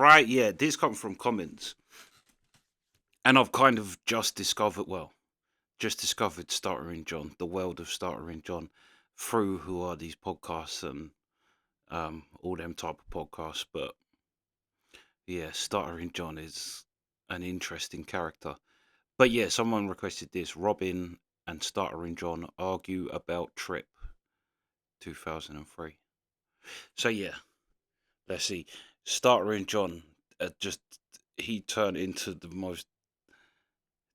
right? Yeah, this comes from comments. And I've kind of just discovered Stuttering John, the world of Stuttering John, through Who Are These Podcasts and all them type of podcasts. But yeah, Stuttering John is an interesting character. But yeah, someone requested this. Robin and Stuttering John argue about Trip 2003. So yeah, let's see. Stuttering John, he turned into the most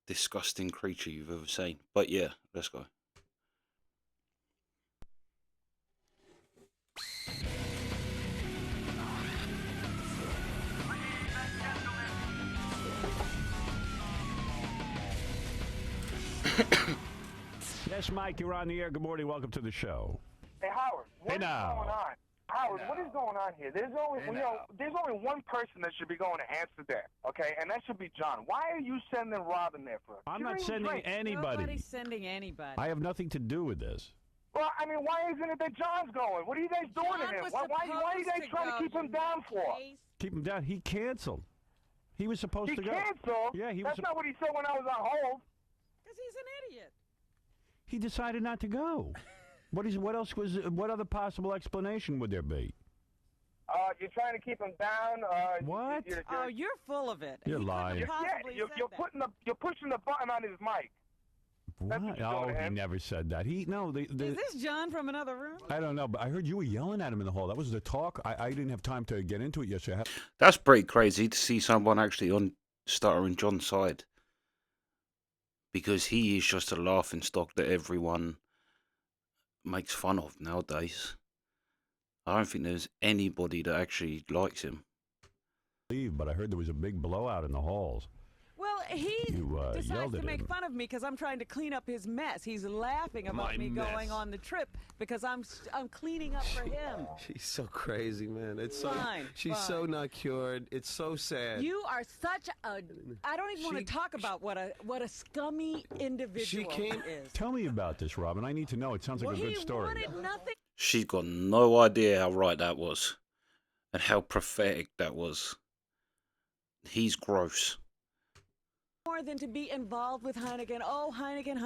disgusting creature you've ever seen. But yeah, let's go. Yes, Mike, you're on the air. Good morning. Welcome to the show. Hey, Howard, what is going on? Howard, what is going on here? There's only one person that should be going to answer that, okay? And that should be John. Why are you sending Robin there for? I'm not sending anybody. Nobody's sending anybody. I have nothing to do with this. Well, I mean, why isn't it that John's going? What are you guys doing to him? Why are you guys trying to keep him down for? Keep him down. He canceled. He was supposed to go. He canceled? Yeah, That's not what he said when I was on hold. Because he's an idiot. He decided not to go. What other possible explanation would there be? You're trying to keep him down. What? You're full of it. You're lying. You're pushing the button on his mic. What? Oh, he never said that. Is this John from another room? I don't know, but I heard you were yelling at him in the hall. That was the talk. I didn't have time to get into it yesterday. That's pretty crazy to see someone actually on Stuttering John's side. Because he is just a laughing stock that everyone makes fun of nowadays. I don't think there's anybody that actually likes him. But I heard there was a big blowout in the halls. Well, he decides to make him. fun of me because I'm trying to clean up his mess. He's laughing about me going on the trip because I'm cleaning up for him. She's so crazy, man. It's so Fine, she's so not cured. It's so sad. You are such a. I don't even want to talk about what a scummy individual he is. Tell me about this, Robin. I need to know. It sounds like a good story. He wanted nothing. She's got no idea how right that was and how pathetic that was. He's gross. More than to be involved with Heineken. Oh, Heineken.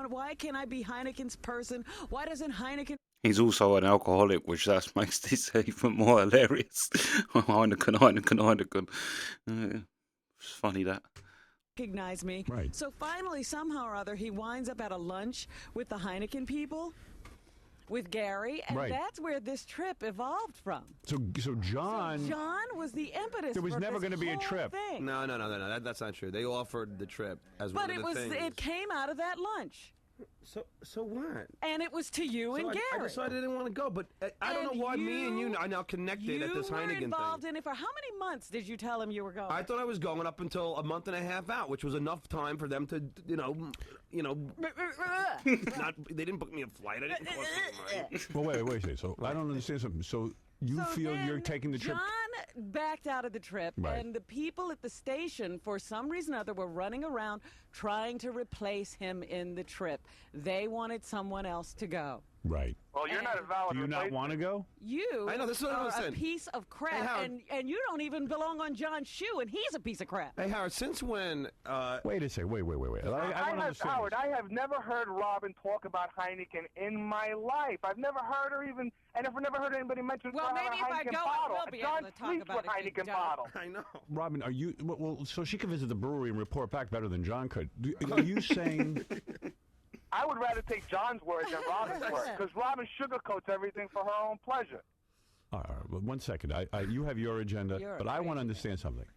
Why can't I be Heineken's person? Why doesn't Heineken... He's also an alcoholic, which that makes this even more hilarious. Heineken. It's funny that. Recognize me. Right. So finally, somehow or other, he winds up at a lunch with the Heineken people, with Gary, and that's where this trip evolved from. So John was the impetus. There was never going to be a trip. Thing. No. That's not true. They offered the trip as one of the things. But it came out of that lunch. So what? And it was to you and Gary. I decided I didn't want to go, but I don't know why me and you are now connected at this Heineken thing. You were involved in it. For how many months did you tell him you were going? I thought I was going up until a month and a half out, which was enough time for them to, they didn't book me a flight. I didn't cost any money. Well, wait a second. So I don't understand something. So you feel you're taking the trip? John backed out of the trip, and the people at the station, for some reason or other, were running around trying to replace him in the trip. They wanted someone else to go. Right. Well, you're not a valid. Do you not want to go? You I know, this is what I was are a saying. piece of crap, and you don't even belong on John's shoe, and he's a piece of crap. Hey, Howard, since when... Wait a second. Wait. Howard, I have never heard Robin talk about Heineken in my life. I've never heard her even, and I've never heard anybody mention well, maybe if I go, I will be John able to talk about with Heineken bottle. I know. Robin, are you... Well, so she could visit the brewery and report back better than John could. Are you saying... I would rather take John's word than Robin's word, because Robin sugarcoats everything for her own pleasure. All right, well, 1 second. You have your agenda, but I want to understand something.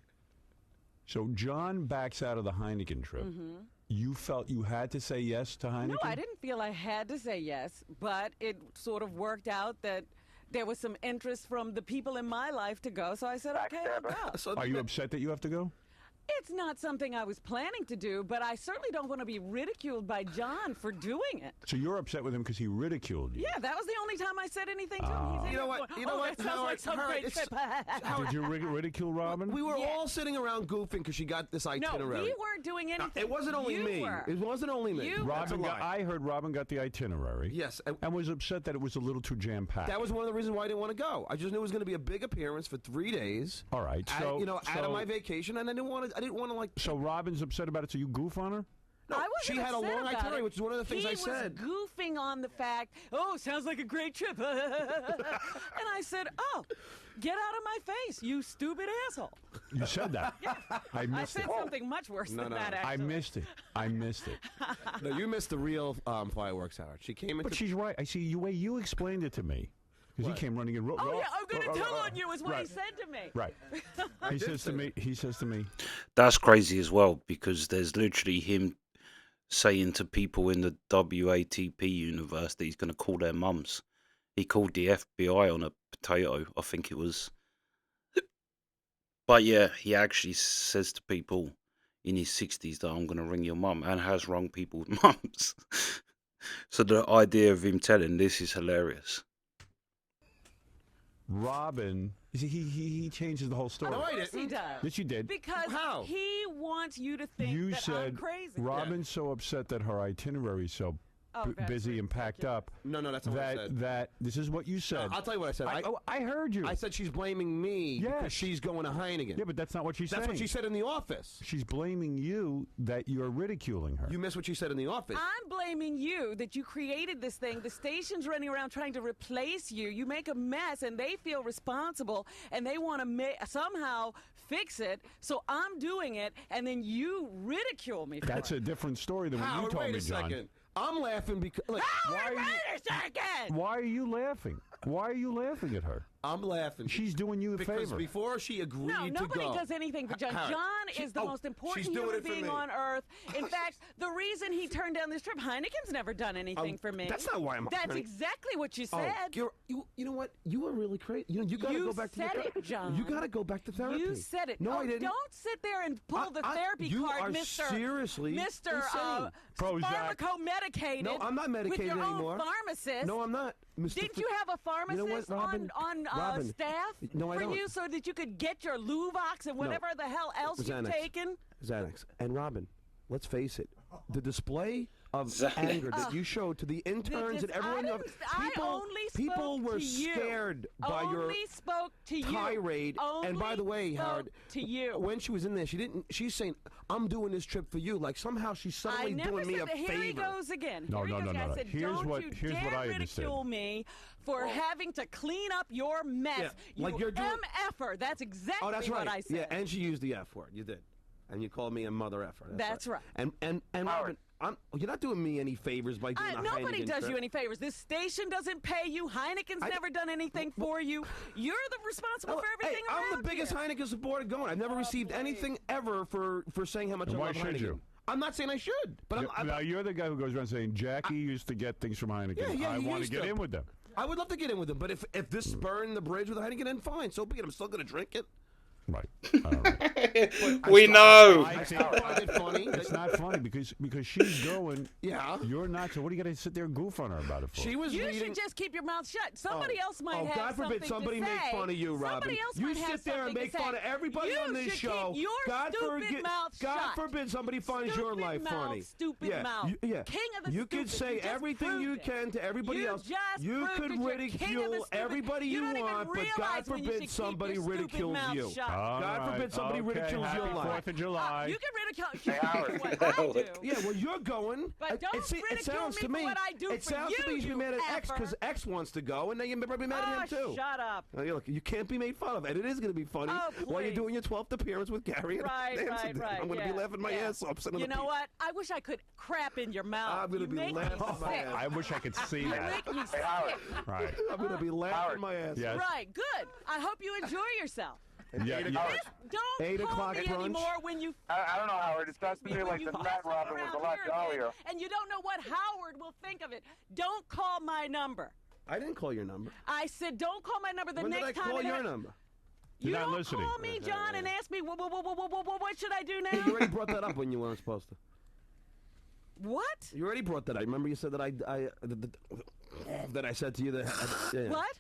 So John backs out of the Heineken trip. Mm-hmm. You felt you had to say yes to Heineken? No, I didn't feel I had to say yes, but it sort of worked out that there was some interest from the people in my life to go, so I said, okay, I'll go. Are you upset that you have to go? It's not something I was planning to do, but I certainly don't want to be ridiculed by John for doing it. So you're upset with him because he ridiculed you? Yeah, that was the only time I said anything to him. He's You know what? going, You know what? That sounds like some Howard, great trip. Did you ridicule Robin? We were all sitting around goofing because she got this No, itinerary. we weren't doing anything. It wasn't only You me. were. It wasn't only me. You That's a Robin lie. I heard Robin got the itinerary. Yes. And was upset that it was a little too jam-packed. That was one of the reasons why I didn't want to go. I just knew it was going to be a big appearance for 3 days. All right. So, out of my vacation, and I didn't want to like. So Robin's upset about it, so you goof on her? No, I wasn't she had a upset long about itinerary, it. which is one of the things I said. He was goofing on the fact, sounds like a great trip. And I said, get out of my face, you stupid asshole. You said that. I I missed said it. something much worse than that, actually. I missed it. I missed it. No, you missed the real fireworks, Howard. She came into. But she's right. I see the way you explained it to me. Because he came running in. Oh, yeah, I'm going to tell on you is what he right. said to me. Right. He says to me, That's crazy as well, because there's literally him saying to people in the WATP universe that he's going to call their mums. He called the FBI on a potato, I think it was. But yeah, he actually says to people in his 60s that I'm going to ring your mum, and has rung people's mums. So the idea of him telling this is hilarious. Robin, he changes the whole story. No, I Of course didn't. he does. Yes, you did. Because How? he wants you to think You that said I'm crazy. Robin's so upset that her itinerary is so that's busy and packed up No, that's not what I said. that this is what you said. I'll tell you what I said. I heard you. I said she's blaming me Yes. because she's going to Heineken. Yeah, but that's not what she's saying. That's what she said in the office. She's blaming you that you're ridiculing her. You missed what she said in the office. I'm blaming you that you created this thing. The station's running around trying to replace you. You make a mess, and they feel responsible, and they want to somehow fix it. So I'm doing it, and then you ridicule me for That's it. a different story than what Howard, you told wait me, a John. second. I'm laughing because. Like, Howard, wait a second! Why are you laughing? Why are you laughing at her? I'm laughing. She's doing you a because favor. before she agreed No, to nobody go. does anything for John. Howard, John is the most important she's doing human it for being me. on earth. In fact, the reason he turned down this trip, Heineken's never done anything for me. That's not why I'm. That's exactly what you said. You know what? You were really crazy. You got to go back to said the it, John. You got to go back to therapy. You said it. No, I didn't. Don't sit there and pull the therapy you card, are Mr. seriously Mr. insane. Prozac. Pharmaco-medicated. No, I'm not medicated with your anymore. Own pharmacist. No, I'm not. Mr. Didn't you have a pharmacist You know what, Robin? on Robin. staff No, I for don't. you so that you could get your Luvox and whatever the hell else you've Xanax. taken? Xanax. And Robin, let's face it, the display of Xanax. anger that you showed to the interns and everyone, I only spoke people were to you. scared by your Only spoke to you. tirade. And by the way, Only Howard, spoke to you. when she was in there, she's saying, "I'm doing this trip for you." Like somehow she's I suddenly never doing me said a that. favor. Here he goes again. No, Here he no, goes no, again. no, I said, here's don't what- you here's what dare I ridicule understood. me for having to clean up your mess. Yeah, You like you're doing- MFer. That's exactly Oh, that's what right. I said. Yeah, and she used the F word. You did, and you called me a mother effer. That's right. And Robin, you're not doing me any favors by doing a Nobody Heineken does trip. you any favors. This station doesn't pay you. Heineken's never done anything for you. You're the responsible for everything Hey, I'm around the biggest here. Heineken supporter going. I've never received anything ever for saying how much And I why love should Heineken. you? I'm not saying I should, but Now, you're the guy who goes around saying, Jackie used to get things from Heineken. Yeah, I he want to used get to. in with them. I would love to get in with them. But if this burned the bridge with Heineken, then fine. So be it. I'm still going to drink it. Right. All right. We know. I still find it funny. It's not funny because she's going. Yeah. You're not. So what are you going to sit there and goof on her about it for? She was You reading. should just keep your mouth shut. Somebody else might have God forbid something somebody to make say. fun of you, Robin. Somebody else You might have sit there and something make to fun say. of everybody You on this should show. Keep your God stupid mouth God shut. forbid somebody finds your Stupid life mouth, funny. stupid yeah. mouth. Yeah. King of the You stupid. could say You just everything you proved it. can to everybody You else. just You proved could that you're king of the ridicule stupid. everybody you don't even want, but God realize when you should forbid keep somebody your stupid ridicules mouth you. shut. All God right, forbid somebody okay, ridicules happy your life. 4th of July. You can ridicule what I do. Yeah, well, you're going. But don't it ridicule sounds me to for me. what I do It for sounds to you, me you should be you mad at X effer. because X wants to go, and then you're probably mad at him too. Shut up. Look, you can't be made fun of, and it is going to be funny Oh, while you're please. doing your 12th appearance with Gary. And Right. I'm going to be laughing my ass off. sitting on You the know beach. what? I wish I could crap in your mouth. I'm going to You be make me laughing my sick. ass. I wish I could see You that. make me sick. Right. I'm going to be laughing my ass Yes. off. Right, good. I hope you enjoy yourself. Yeah, Eight yeah. o'clock. Don't 8 call o'clock me brunch. anymore when you I don't know, Howard. It sounds to me when like you the hustle Matt Robin was a around lot here again, jollier. and you don't know what Howard will think of it. Don't call my number. I didn't call your number. I said don't call my number the When next did I time. call it your happens. number? You're you not don't listening. call me, John, and ask me, what should I do now? You already brought that up when you weren't supposed to. What? You already brought that up. Remember you said that I said to you that... yeah. What?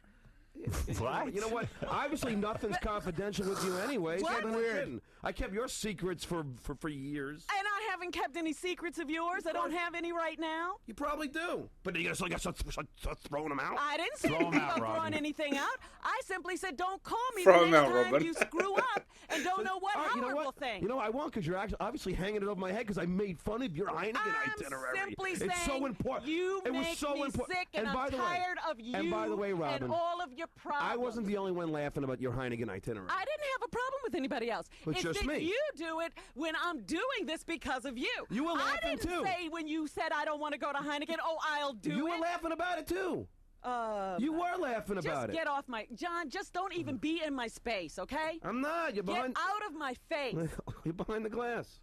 What? You know what? Obviously, nothing's confidential with you anyway. What? So weird. I kept your secrets for years. And I haven't kept any secrets of yours. I don't have any right now. You probably do. But you start throwing them out? I didn't say Throw 'em anything out, about Robin. throwing anything out. I simply said don't call me Throw the 'em next out, time Robin. you screw up and don't know what All right, horrible thing. You know I won't because you're actually obviously hanging it over my head because I made fun of your Heineken itinerary. I'm simply it's saying so important. you it was make so me important. sick, and by I'm the tired of you and by the way, Robin, and all of your problems. I wasn't the only one laughing about your Heineken itinerary. I didn't have a problem with anybody else. It's just that me. You do it when I'm doing this because of you. You were laughing, I didn't too. say when you said I don't want to go to Heineken, oh, I'll do it. You were laughing about it too. You were laughing about it. Just get off my... John, just don't even be in my space, okay? I'm not. You're behind. Get out of my face. You're behind the glass.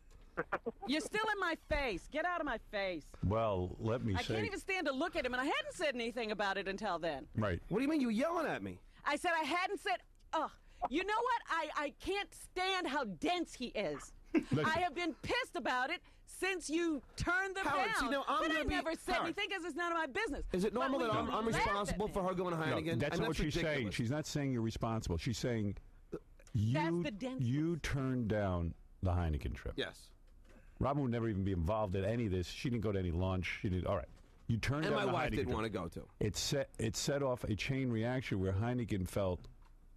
You're still in my face. Get out of my face. Well, let me I say. can't even stand to look at him, and I hadn't said anything about it until then. Right. What do you mean you yelling at me? I said I hadn't said... you know what? I can't stand how dense he is. I have been pissed about it since you turned them Howard, down. see, now, I'm but I gonna be- never said Howard. anything because it's none of my business. Is it But normal when that you I'm laugh at responsible me- for her going to No, Heineken? that's And not what she's saying. ridiculous. She's not saying you're responsible. She's saying That's you the denseness. you turned down the Heineken trip. Yes. Robin would never even be involved in any of this. She didn't go to any lunch. She did. All right. You turned And down my the wife Heineken didn't trip. want to go to. It set off a chain reaction where Heineken felt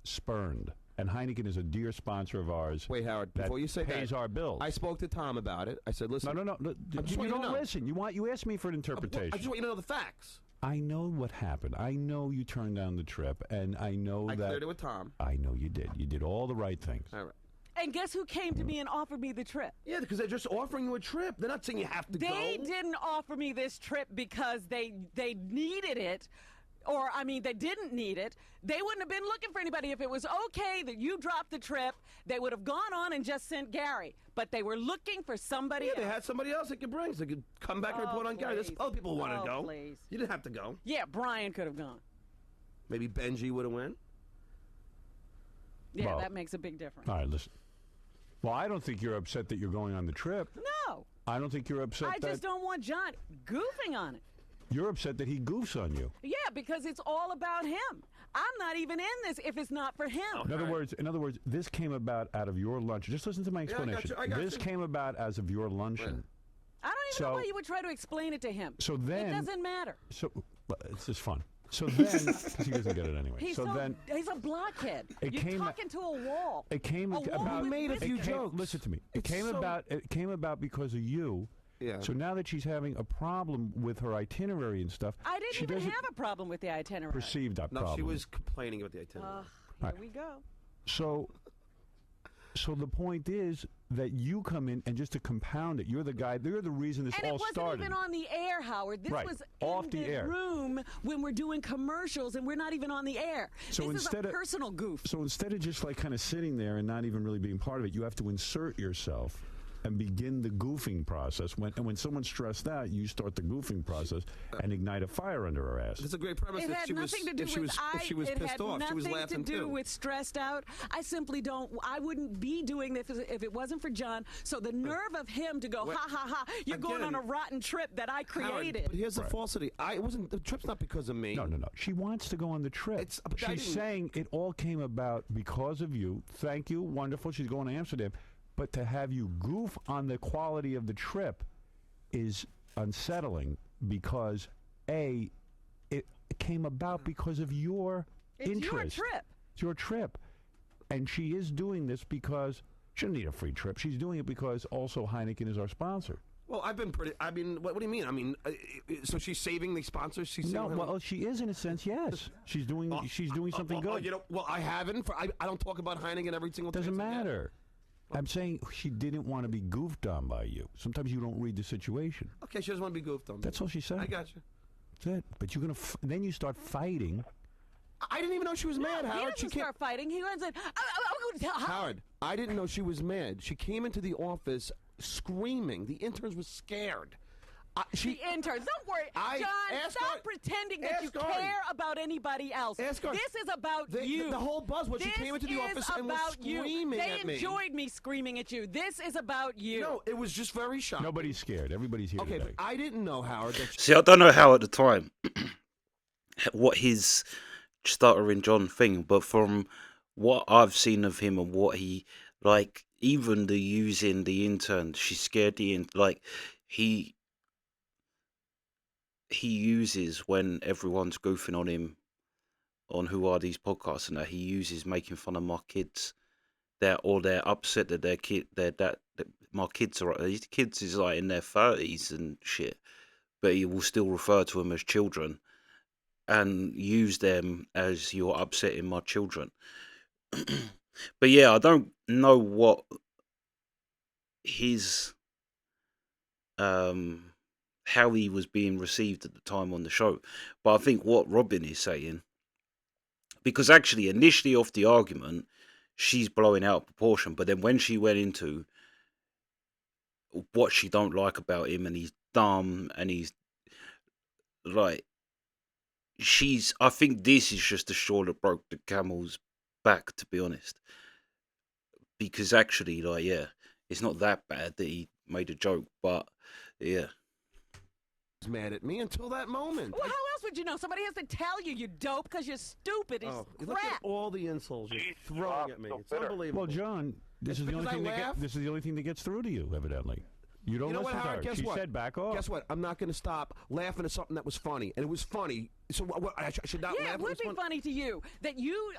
spurned. And Heineken is a dear sponsor of ours. Wait, Howard, that before you say pays that, our bills. I spoke to Tom about it. I said, listen. No. just You want you to don't know. listen. You asked me for an interpretation. I just want you to know the facts. I know what happened. I know you turned down the trip, and I know I that. cleared it with Tom. I know you did. You did all the right things. All right. And guess who came to me and offered me the trip? Yeah, because they're just offering you a trip. They're not saying you have to go. They didn't offer me this trip because they needed it. Or, I mean, they didn't need it. They wouldn't have been looking for anybody. If it was okay that you dropped the trip, they would have gone on and just sent Gary. But they were looking for somebody Yeah, else. they had somebody else they could bring. So they could come back and report on Gary. There's please. other people who want to go. Please. You didn't have to go. Yeah, Brian could have gone. Maybe Benji would have went. Yeah, Well, that makes a big difference. All right, listen. Well, I don't think you're upset that you're going on the trip. No. I don't think you're upset I that just don't want John goofing on it. you're upset that he goofs on you. Yeah, because it's all about him. I'm not even in this if it's not for him. In other words, this came about out of your lunch. Just listen to my I got explanation. you, I got This you. came about as of your luncheon. I don't even know why you would try to explain it to him. So then, it doesn't matter. So well, it's just fun. So then, because he doesn't get it anyway. He's he's a blockhead. It You're came talking to a wall. It came A wall about. with made a few whiskers. jokes. Listen to me. It It's came so- about. It came about because of you. Yeah. So now that she's having a problem with her itinerary and stuff, I she didn't even doesn't have a problem with the itinerary. perceive that No, problem. she was complaining about the itinerary. Here we go. So the point is that you come in and just to compound it, you're the guy. You're the reason this And all it wasn't started. even on the air, Howard. This Right, was off in the air. room when we're doing commercials and we're not even on the air. So this instead is a of- personal goof. So instead of just like kind of sitting there and not even really being part of it, you have to insert yourself and begin the goofing process. When someone's stressed out, you start the goofing process and ignite a fire under her ass. It's a great premise. It If had she was, nothing to do if she with was, if she was it pissed had off, she was nothing laughing to do too. with stressed out. I simply don't. I wouldn't be doing this if it wasn't for John. So the nerve of him to go, Well, ha ha ha! You're going again, on a rotten trip that I Howard, created. but here's the falsity. It wasn't the trip's not because of me. No. She wants to go on the trip. But I She's didn't- saying it all came about because of you. Thank you. Wonderful. She's going to Amsterdam. But to have you goof on the quality of the trip is unsettling because, A, it came about because of your It's your interest. trip. It's your trip. And she is doing this because she doesn't need a free trip. She's doing it because also Heineken is our sponsor. Well, I've been pretty. I mean, what do you mean? I mean, so she's saving the sponsors. She's No, saving well, she is in a sense, yes. She's doing something good. You know, well, I haven't. I don't talk about Heineken every single. Doesn't chance I get. matter. I'm saying she didn't want to be goofed on by you. Sometimes you don't read the situation. Okay, she doesn't want to be goofed on. That's all she said. I got you. That's it. But you're gonna then you start fighting. I didn't even know she was mad, He Howard. doesn't start fighting. He runs in. I'm going to tell Howard, I didn't know she was mad. She came into the office screaming. The interns were scared. the interns. Don't worry, John. Stop pretending that you care about anybody else. This is about you. The whole buzz when she came into the office and was screaming at me. They enjoyed me screaming at you. This is about you. No, it was just very shocking. Nobody's scared. Everybody's here today. But I didn't know, Howard. See, I don't know how at the time what his Stuttering John thing, but from what I've seen of him and what he like, even the using the intern, she scared he uses when everyone's goofing on him on Who Are These Podcasts and that he uses making fun of my kids. They're upset that my kids are these kids is like in their 30s and shit, but he will still refer to them as children and use them as you're upsetting my children. But yeah, I don't know what his how he was being received at the time on the show. But I think what Robin is saying, because actually initially off the argument, she's blowing out of proportion, but then when she went into what she don't like about him and he's dumb and he's like, I think this is just the straw that broke the camel's back, to be honest. Because actually, like, yeah, it's not that bad that he made a joke, but yeah. He was mad at me until that moment. Well, how else would you know? Somebody has to tell you, you dope, because you're stupid as crap. Look at all the insults you're throwing at me. It's unbelievable. Well, John, this is the only thing that gets through to you, evidently. You don't listen to her. Guess she what? said back off. Guess what? I'm not going to stop laughing at something that was funny. And it was funny. So what, I should not laugh. Yeah, it would be funny to you that you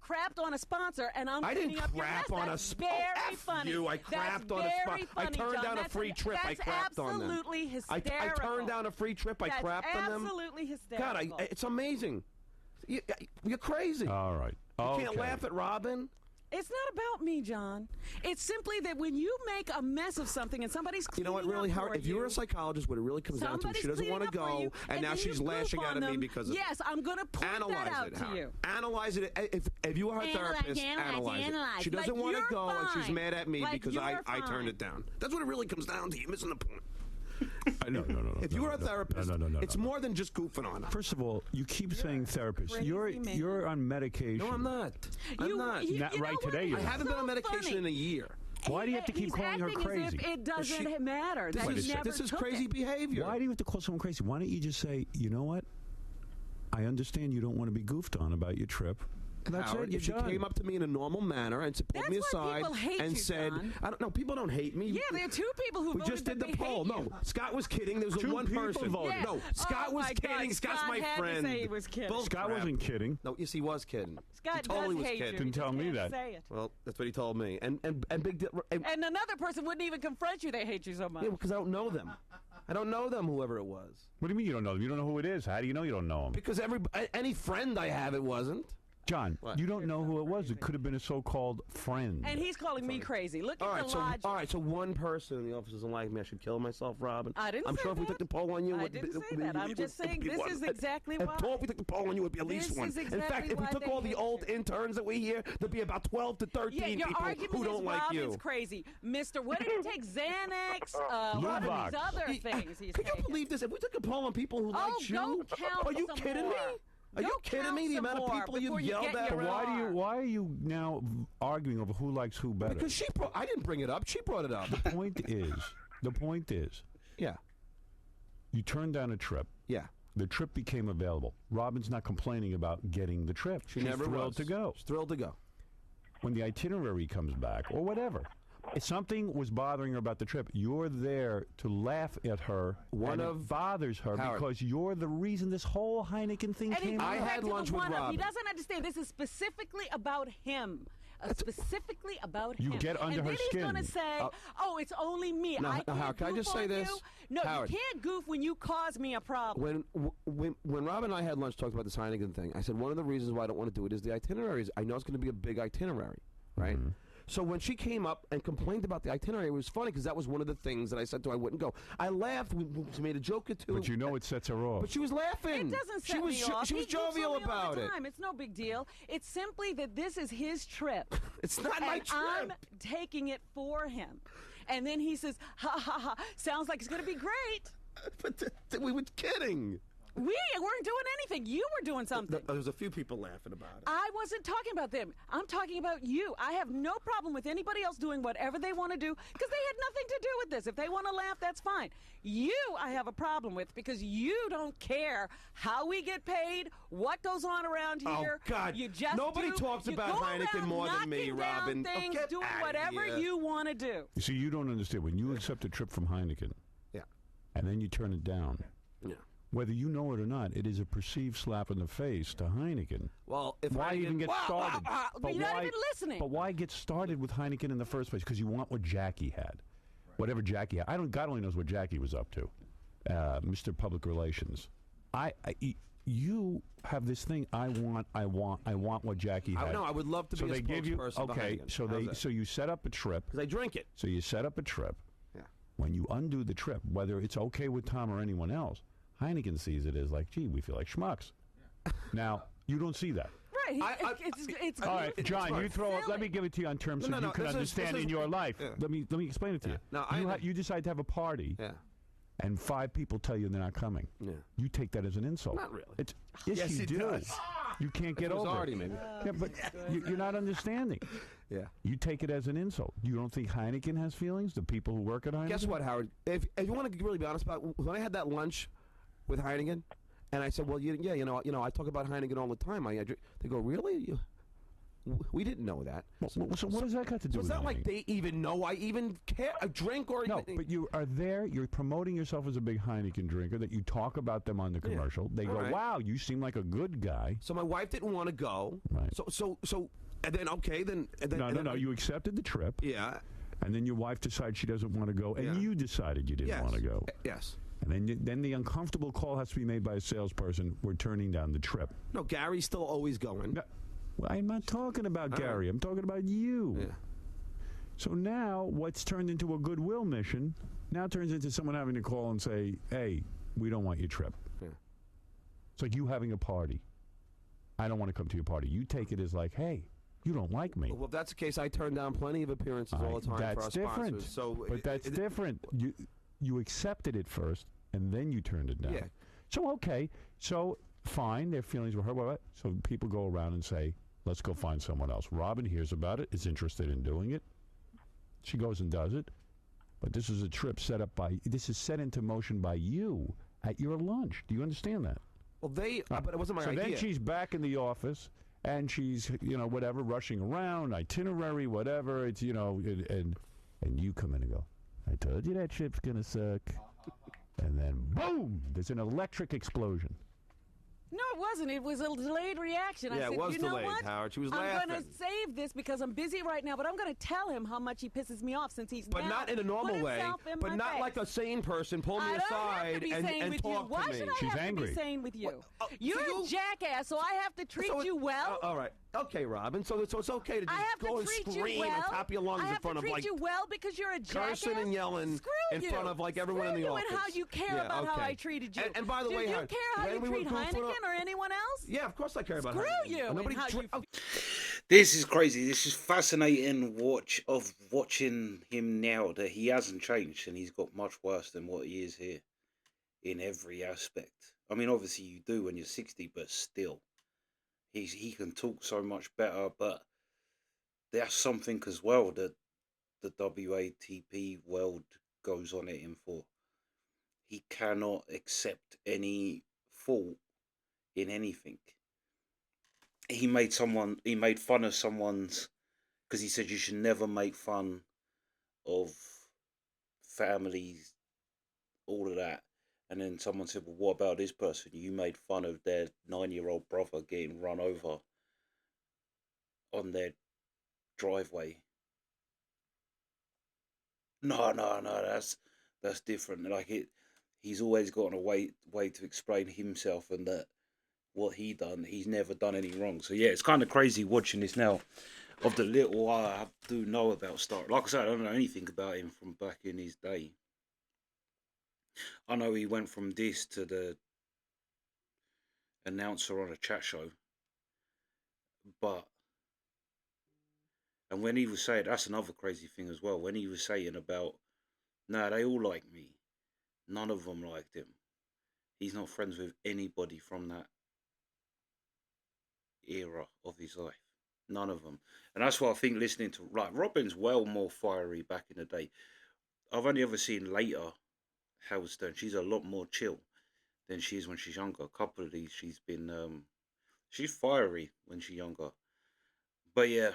crapped on a sponsor and I'm I didn't cleaning up your crap mess. on That's a sponsor. very funny. You, I crapped on a sponsor. I turned down a free trip. I crapped on them. That's absolutely hysterical. I turned down a free trip. I crapped on them. That's absolutely hysterical. God, it's amazing. You're crazy. All right. You can't laugh at Robin. It's not about me, John. It's simply that when you make a mess of something and somebody's cleaning up for you. You know what, really, Howard? If you were a psychologist, what it really comes down to is she doesn't want to go, and now she's lashing out at me because of it. Yes, I'm going to point that out to you. Analyze it. If you were her therapist, analyze it. She doesn't want to go, and she's mad at me because I turned it down. That's what it really comes down to. You're missing the point. No. If you were a therapist, it's more than just goofing on her. First of all, you keep saying therapist. You're on medication. No, I'm not. I'm not. Not right today. I haven't been on medication in a year. Why do you have to keep calling her crazy? As if it doesn't matter. This is crazy behavior. Why do you have to call someone crazy? Why don't you just say, you know what? I understand you don't want to be goofed on about your trip. That's Howard, if she came up to me in a normal manner and pulled me aside and said, "I don't know, people don't hate me." Yeah, there are two people who we just did the poll. No, Scott was kidding. There was one person voted. Yeah. No, Scott was kidding. Scott's my friend. To say he was kidding. Scott wasn't kidding. No, yes, he was kidding. Scott he totally does was hate kidding. you. Didn't tell me that. Say it. Well, that's what he told me. And another person wouldn't even confront you. They hate you so much. Yeah, because I don't know them. I don't know them, whoever it was. What do you mean you don't know them? You don't know who it is. How do you know you don't know them? Because any friend I have, it wasn't. John, you don't know who it was. It could have been a so-called friend. And he's calling me crazy. Look at the logic. All right, so one person in the office doesn't like me. I should kill myself, Robin. I didn't I'm say sure if we took the poll on you... I didn't say that. I'm just saying this is exactly why. If we took the poll on you, it would be at least one. In fact, if we took all the old interns that we hear, there'd be about 12 to 13 people who don't like you. Robin's crazy. Mr. What did he take? Xanax? What are these other things he's taking? Can you believe this? If we took a poll on people who liked you... Are you kidding me? Are you kidding me? The amount of people you've yelled at. Why are you now arguing over who likes who better? Because I didn't bring it up. She brought it up. The point is. Yeah. You turned down a trip. Yeah. The trip became available. Robin's not complaining about getting the trip. She's never thrilled to go. She's thrilled to go. When the itinerary comes back, or whatever, if something was bothering her about the trip, you're there to laugh at her. It bothers her because you're the reason this whole Heineken thing came out. I had lunch with Robin. He doesn't understand. This is specifically about him. Specifically about him. You get under her skin. And then he's going to say, oh, it's only me. I can't Howard, can I just say this? No, Howard, you can't goof when you cause me a problem. When Robin and I had lunch, talked about this Heineken thing, I said one of the reasons why I don't want to do it is the itineraries. I know it's going to be a big itinerary, right? Mm-hmm. So when she came up and complained about the itinerary, it was funny because that was one of the things that I said to her I wouldn't go. I laughed. We made a joke or two. But you know it sets her off. But she was laughing. It doesn't set me off. She was jovial about it. It's no big deal. It's simply that this is his trip. It's not my trip. I'm taking it for him. And then he says, ha, ha, ha, sounds like it's going to be great. But we were kidding. We weren't doing anything. You were doing something. There was a few people laughing about it. I wasn't talking about them. I'm talking about you. I have no problem with anybody else doing whatever they want to do because they had nothing to do with this. If they want to laugh, that's fine. You, I have a problem with because you don't care how we get paid, what goes on around here. Oh, God. You just Nobody talks about Heineken more than me, Robin. Things, get doing outta whatever here. you want to do. You see, you don't understand. When you accept a trip from Heineken, Yeah. and then you turn it down, Yeah. whether you know it or not, it is a perceived slap in the face to Heineken. Well, if Why Heineken, even get started? But you're not even listening. But why get started with Heineken in the first place? Because you want what Jackie had, whatever Jackie had. God only knows what Jackie was up to, Mr. Public Relations. You have this thing. I want what Jackie had. I would love to so be they a give you spokesperson for okay. Heineken. So you set up a trip. Because I drink it. So you set up a trip. Yeah. When you undo the trip, whether it's okay with Tom or anyone else, Heineken sees it as like, gee, we feel like schmucks. Now, you don't see that. Right. It's All right, John, you throw. Let me give it to you on terms so you can understand in your life. Yeah. Let me explain it to you. No, You decide to have a party, Yeah. and 5 people tell you they're not coming. Yeah. You take that as an insult. Not really. Yes, you it do. does. You can't get It was over already it. maybe. Yeah, but you're not understanding. Yeah. You take it as an insult. You don't think Heineken has feelings? The people who work at Heineken? Guess what, Howard? If you want to really be honest about it, when I had that lunch with Heineken, and I said, well, I talk about Heineken all the time. They go, really? We didn't know that. So what does that got to do So with it's not like anything? they even know I even care. I drink or No, even. but you are there. You're promoting yourself as a big Heineken drinker. That you talk about them on the commercial. They All go, right. "Wow, you seem like a good guy." So my wife didn't want to go. Right. So, and then okay, then. And then No. You accepted the trip, Yeah. and then your wife decides she doesn't want to go, and Yeah. you decided you didn't Yes. want to go. Yes. And then the uncomfortable call has to be made by a salesperson. We're turning down the trip. No, Gary's still always going. No, well, I'm not talking about All Gary. right. I'm talking about you. Yeah. So now, what's turned into a goodwill mission now turns into someone having to call and say, "Hey, we don't want your trip." Yeah. It's like you having a party. I don't want to come to your party. You take it as like, "Hey, you don't like me." Well, if that's the case, I turn down plenty of appearances all the time that's for our different. sponsors. So, But that's different. You accepted it first, and then you turned it down. Yeah. So okay. So fine. Their feelings were hurt. So people go around and say, "Let's go find someone else." Robin hears about it, is interested in doing it. She goes and does it. But this is a trip set into motion by you at your lunch. Do you understand that? Well, but it wasn't my so idea. then she's back in the office, and she's, whatever, rushing around, itinerary, whatever. It's, and you come in and go, "I told you that trip's going to suck." And then, boom, there's an electric explosion. No, it wasn't. It was a delayed reaction. I Yeah, it said, was you know delayed, what? Howard. She was I'm laughing. going to save this because I'm busy right now, but I'm going to tell him how much he pisses me off since he's But now not in a normal put way. himself in But my not face. like a sane person. Pull me I don't have to aside be sane and with you. talk Why to me. should I She's have angry. to be sane with you? You're so a you- jackass, so I have to treat you well. All right. Okay, Robin. So it's okay to I have just go to and treat scream you well. and top your lungs I in have front to of treat like you well because you're a jackass. cursing and yelling Screw in you. front of like everyone Screw in the you office. and how you care Yeah, about how okay. I treated you. And by the Do way, you Howard, care how you when we treat were goofing Heineken or anyone else? Yeah, of course I care about Screw Heineken. you and Nobody how you This is crazy. This is fascinating watching him now that he hasn't changed and he's got much worse than what he is here in every aspect. I mean, obviously you do when you're 60, but still, he can talk so much better. But that's something as well that the WATP world goes on at him for. He cannot accept any fault in anything. He made fun of someone's, because he said you should never make fun of families, all of that. And then someone said, well, what about this person? You made fun of their 9-year-old brother getting run over on their driveway. No, that's different. He's always got a way to explain himself and that what he's never done any wrong. So yeah, it's kind of crazy watching this now. Of the little I do know about Stuttering. Like I said, I don't know anything about him from back in his day. I know he went from this to the announcer on a chat show. And when he was saying, that's another crazy thing as well, when he was saying about, nah, they all like me. None of them liked him. He's not friends with anybody from that era of his life. None of them. And that's why I think listening to, like, Robin's well more fiery back in the day. I've only ever seen later Howard Stern. She's a lot more chill than she is when she's younger. A couple of these, she's fiery when she's younger. But yeah,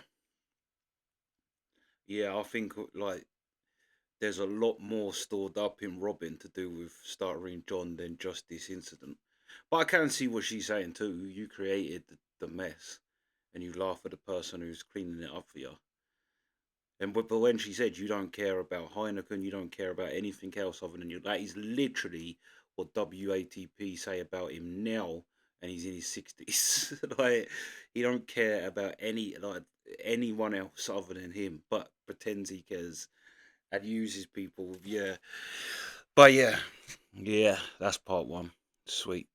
I think like there's a lot more stored up in Robin to do with Stuttering John than just this incident. But I can see what she's saying too. You created the mess, and you laugh at the person who's cleaning it up for you. And but when she said you don't care about Heineken, you don't care about anything else other than you, that is literally what WATP say about him now, and he's in his 60s. Like, he don't care about anyone else other than him, but pretends he cares and uses people. Yeah, but yeah, that's part one. Sweet.